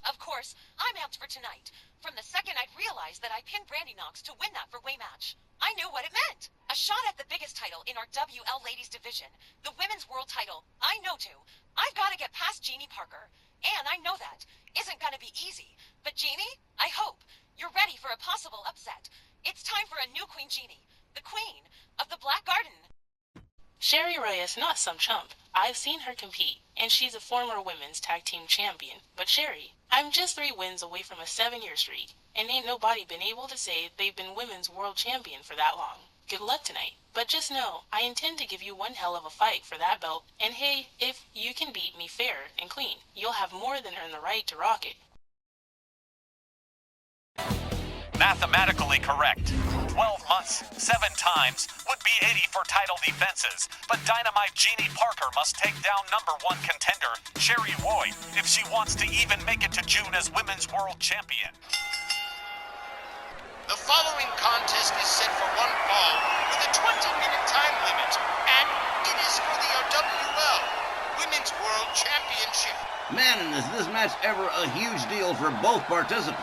Of course, I'm amped for tonight. From the second I'd realized that I pinned Brandy Knox to win that four-way match, I knew what it meant. A shot at the biggest title in our WL Ladies division, the Women's World title. I know too. I've got to get past Genie Parker. And I know that isn't going to be easy. But Genie, I hope you're ready for a possible upset. It's time for a new Queen Genie, the Queen of the Black Garden. Cherie Roy is not some chump. I've seen her compete, and she's a former women's tag team champion. But Cherie, I'm just 3 wins away from a 7-year streak, and ain't nobody been able to say they've been women's world champion for that long. Good luck tonight. But just know, I intend to give you one hell of a fight for that belt, and hey, if you can beat me fair and clean, you'll have more than earned the right to rock it. Mathematically correct. 12 months, 7 times, would be 80 for title defenses. But Dynamite Genie Parker must take down #1 contender, Cherie Roy, if she wants to even make it to June as Women's World Champion. The following contest is set for one fall with a 20-minute time limit, and it is for the RWL Women's World Championship. Man, and is this match ever a huge deal for both participants.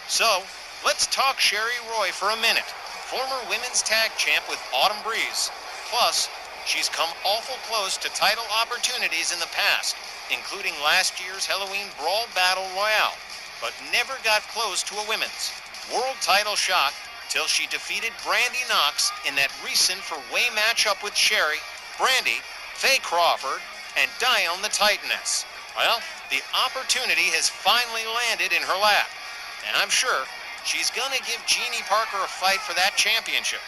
So, let's talk Cherie Roy for a minute. Former women's tag champ with Autumn Breeze. Plus, she's come awful close to title opportunities in the past, including last year's Halloween Brawl Battle Royale, but never got close to a women's world title shot till she defeated Brandy Knox in that recent four-way matchup with Cherie, Brandy, Faye Crawford, and Dione the Titaness. Well, the opportunity has finally landed in her lap. And I'm sure she's gonna give Genie Parker a fight for that championship.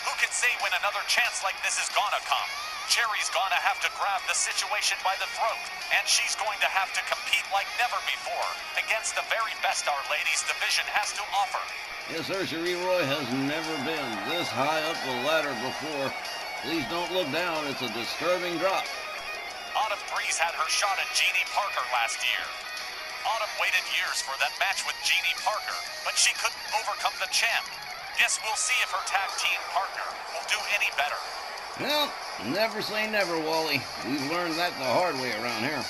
Who can say when another chance like this is gonna come? Cherie's gonna have to grab the situation by the throat, and she's going to have to compete like never before against the very best our ladies division has to offer. Yes, sir, Cherie Roy has never been this high up the ladder before. Please don't look down, it's a disturbing drop. Autumn Breeze had her shot at Genie Parker last year. Autumn waited years for that match with Genie Parker, but she couldn't overcome the champ. Guess we'll see if her tag team partner will do any better. Well, never say never, Wally. We've learned that the hard way around here.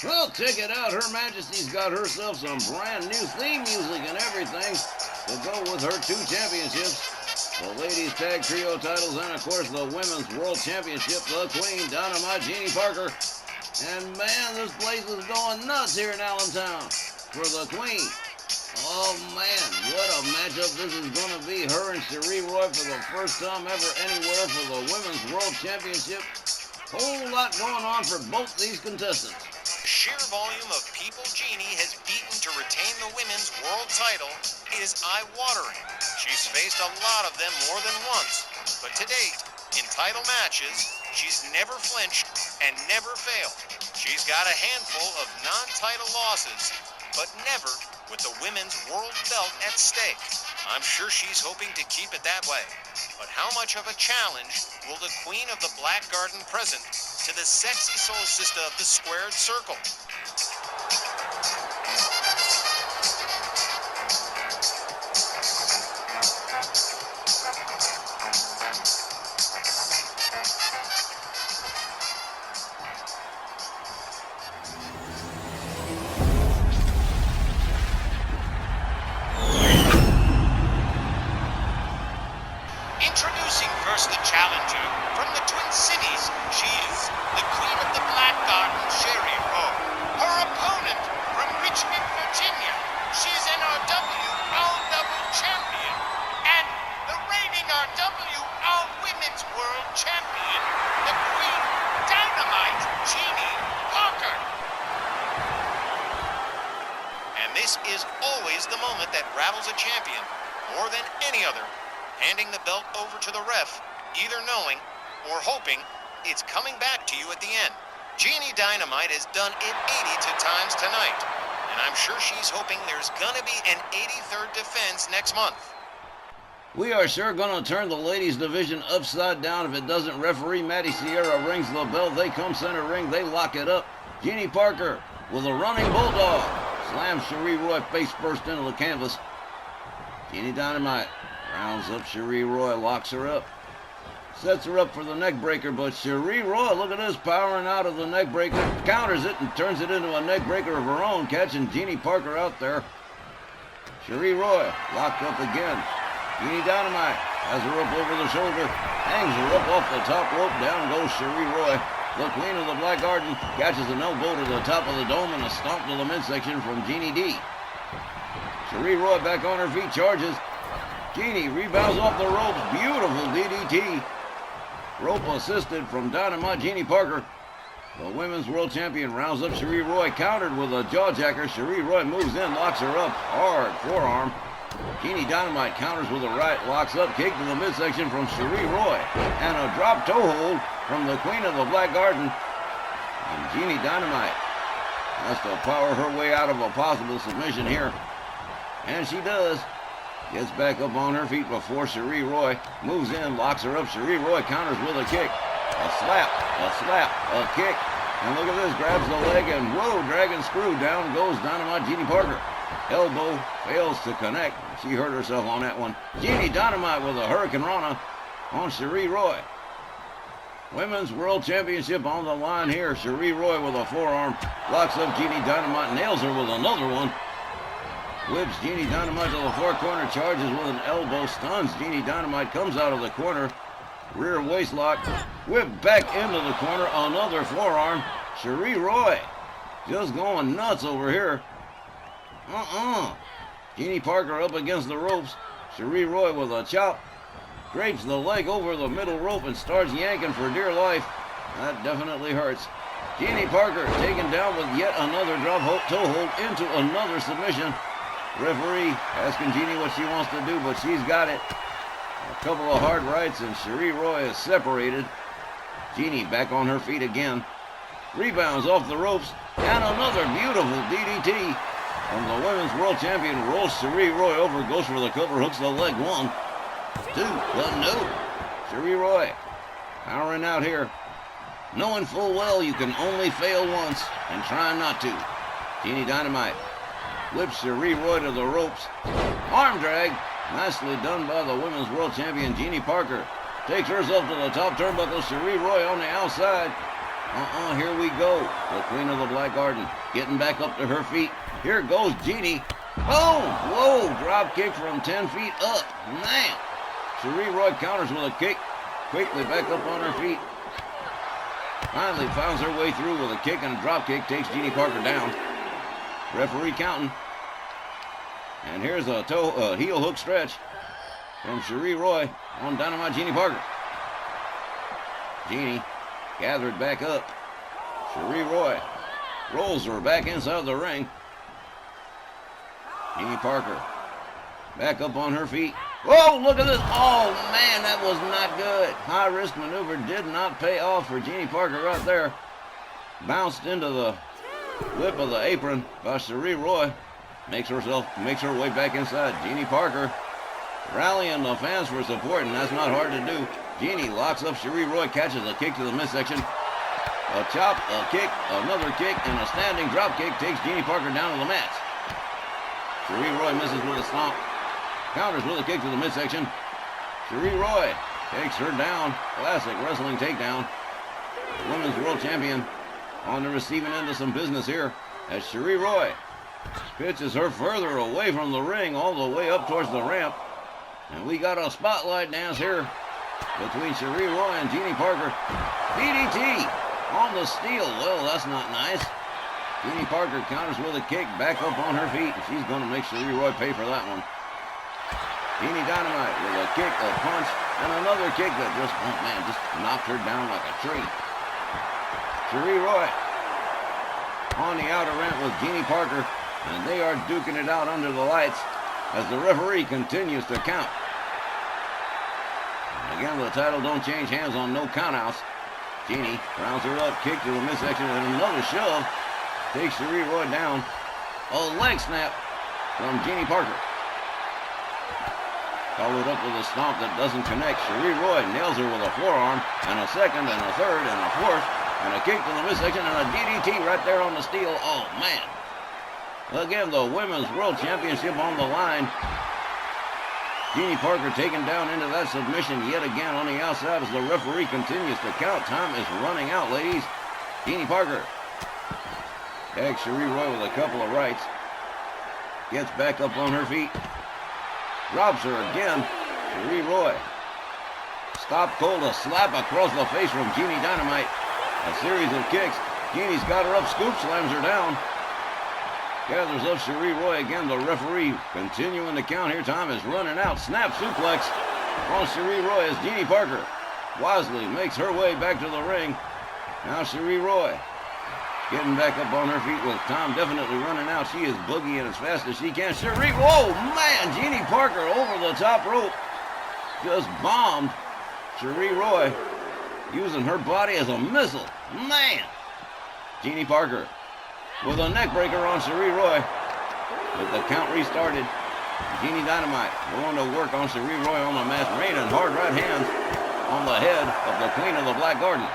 Well, check it out. Her Majesty's got herself some brand new theme music and everything to go with her 2 championships. The ladies tag trio titles and, of course, the women's world championship, the Queen, Dynamite Genie Parker. And, man, this place is going nuts here in Allentown for the Queen. Oh, man, what a matchup this is going to be. Her and Cherie Roy for the first time ever anywhere for the women's world championship. Whole lot going on for both these contestants. The sheer volume of people Genie has beaten to retain the women's world title is eye-watering. She's faced a lot of them more than once, but to date, in title matches, she's never flinched and never failed. She's got a handful of non-title losses, but never with the women's world belt at stake. I'm sure she's hoping to keep it that way. But how much of a challenge will the Queen of the Black Garden present to the sexy soul sister of the squared circle? Introducing first the challenger from the Twin Cities. She is the Queen of the Black Garden, Cherie Roy. Her opponent from Richmond, Virginia. She's an RWL champion and the reigning RWL Women's World Champion, the Queen Dynamite Genie Parker. And this is always the moment that ravels a champion more than any other. Handing the belt over to the ref, either knowing or hoping it's coming back to you at the end. Genie Dynamite has done it 82 times tonight, and I'm sure she's hoping there's gonna be an 83rd defense next month. We are sure gonna turn the ladies division upside down if it doesn't. Referee Maddie Sierra rings the bell. They come center ring. They lock it up. Genie Parker with a running bulldog slams Cherie Roy face first into the canvas. Genie Dynamite rounds up Cherie Roy, locks her up. Sets her up for the neck breaker, but Cherie Roy, look at this, powering out of the neck breaker, counters it and turns it into a neck breaker of her own, catching Genie Parker out there. Cherie Roy locked up again. Genie Dynamite has her up over the shoulder, hangs her up off the top rope, down goes Cherie Roy. The Queen of the Black Garden catches an elbow to the top of the dome and a stomp to the midsection from Genie D. Cherie Roy back on her feet, charges. Genie rebounds off the ropes, beautiful DDT. Rope assisted from Dynamite Genie Parker. The women's world champion rounds up Cherie Roy, countered with a jawjacker. Cherie Roy moves in, locks her up, hard forearm. Genie Dynamite counters with a right, locks up, kick to the midsection from Cherie Roy, and a drop toe hold from the Queen of the Black Garden. And Genie Dynamite has to power her way out of a possible submission here. And she does. Gets back up on her feet before Cherie Roy moves in, locks her up. Cherie Roy counters with a kick. A slap, a kick. And look at this, grabs the leg and whoa, dragon screw. Down goes Dynamite Genie Parker. Elbow fails to connect. She hurt herself on that one. Genie Dynamite with a Hurricane Rana on Cherie Roy. Women's World Championship on the line here. Cherie Roy with a forearm. Locks up Genie Dynamite, nails her with another one. Whips Genie Dynamite to the far corner, charges with an elbow, stuns Genie Dynamite, comes out of the corner. Rear waist lock, whip back into the corner, another forearm. Cherie Roy just going nuts over here. Genie Parker up against the ropes. Cherie Roy with a chop. Drapes the leg over the middle rope and starts yanking for dear life. That definitely hurts. Genie Parker taken down with yet another drop toe hold into another submission. Referee asking Genie what she wants to do, but she's got it. A couple of hard rights and Cherie Roy is separated. Genie back on her feet again. Rebounds off the ropes and another beautiful DDT. From the women's world champion, rolls Cherie Roy over, goes for the cover, hooks the leg. 1, 2, but no. Cherie Roy powering out here, knowing full well you can only fail once and trying not to. Genie Dynamite whips Cherie Roy to the ropes. Arm drag, nicely done by the women's world champion Genie Parker. Takes herself to the top turnbuckle. Cherie Roy on the outside. Here we go. The Queen of the Black Garden getting back up to her feet. Here goes Genie. Boom! Whoa! Drop kick from 10 feet up. Man! Cherie Roy counters with a kick. Quickly back up on her feet. Finally finds her way through with a kick and a drop kick. Takes Genie Parker down. Referee counting. And here's a heel hook stretch from Cherie Roy on Dynamite Genie Parker. Genie gathered back up. Cherie Roy rolls her back inside the ring. Genie Parker back up on her feet. Whoa, look at this. Oh, man, that was not good. High-risk maneuver did not pay off for Genie Parker right there. Bounced into the whip of the apron by Cherie Roy. Makes her way back inside. Genie Parker rallying the fans for support, and that's not hard to do. Genie locks up Cherie Roy, catches a kick to the midsection. A chop, a kick, another kick, and a standing drop kick takes Genie Parker down to the mat. Cherie Roy misses with a stomp. Counters with a kick to the midsection. Cherie Roy takes her down. Classic wrestling takedown. The women's world champion on the receiving end of some business here as Cherie Roy pitches her further away from the ring, all the way up towards the ramp. And we got a spotlight dance here between Cherie Roy and Genie Parker. DDT on the steel. Well, that's not nice. Genie Parker counters with a kick, back up on her feet, and she's going to make Cherie Roy pay for that one. Genie Dynamite with a kick, a punch, and another kick that just knocked her down like a tree. Cherie Roy on the outer ramp with Genie Parker, and they are duking it out under the lights as the referee continues to count. And again, the title don't change hands on no countouts. Genie rounds her up, kick to the midsection, and another shove takes Cherie Roy down. A leg snap from Genie Parker. Followed up with a stomp that doesn't connect. Cherie Roy nails her with a forearm, and a second, and a third, and a fourth, and a kick to the midsection, and a DDT right there on the steel. Oh, man. Again, the Women's World Championship on the line. Genie Parker taken down into that submission yet again on the outside as the referee continues to count. Time is running out, ladies. Genie Parker tags Cherie Roy with a couple of rights. Gets back up on her feet. Drops her again. Cherie Roy. Stop cold, a slap across the face from Genie Dynamite. A series of kicks. Genie's got her up, scoop slams her down. Gathers up Cherie Roy again. The referee continuing the count here. Time is running out. Snap suplex on Cherie Roy as Genie Parker wisely makes her way back to the ring. Now Cherie Roy getting back up on her feet with time definitely running out. She is boogieing as fast as she can. Cherie, whoa, man, Genie Parker over the top rope. Just bombed Cherie Roy using her body as a missile. Man. Genie Parker with a neck breaker on Cherie Roy. With the count restarted, Genie Dynamite going to work on Cherie Roy on the mat, raining hard right hands on the head of the Queen of the Black Garden.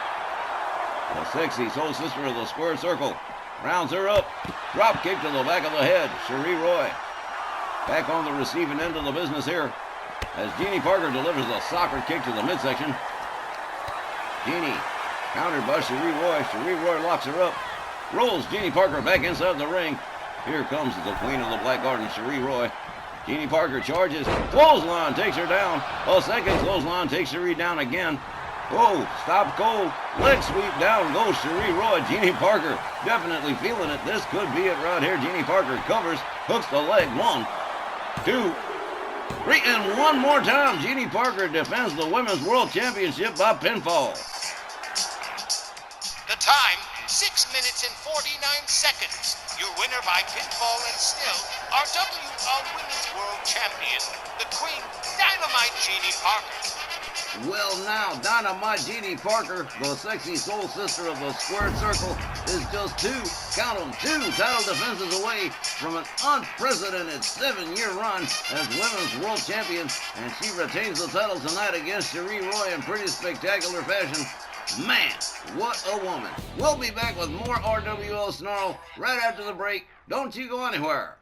The sexy soul sister of the square circle rounds her up. Drop kick to the back of the head. Cherie Roy back on the receiving end of the business here as Genie Parker delivers a soccer kick to the midsection. Genie countered by Cherie Roy. Cherie Roy locks her up. Rolls Genie Parker back inside the ring. Here comes the Queen of the Black Garden, Cherie Roy. Genie Parker charges. Clothesline takes her down. A second clothesline takes Cherie down again. Whoa, stop cold. Leg sweep down goes Cherie Roy. Genie Parker definitely feeling it. This could be it right here. Genie Parker covers, hooks the leg. 1, 2, 3, and one more time. Genie Parker defends the Women's World Championship by pinfall. The time, 6 minutes and 49 seconds. Your winner by pinfall and still our WL Women's World Champion, the Queen Dynamite Genie Parker. Well now, Dynamite Genie Parker, the sexy soul sister of the squared circle, is just count 'em, two title defenses away from an unprecedented 7-year run as Women's World Champion, and she retains the title tonight against Cherie Roy in pretty spectacular fashion. Man, what a woman. We'll be back with more RWL Snarl right after the break. Don't you go anywhere.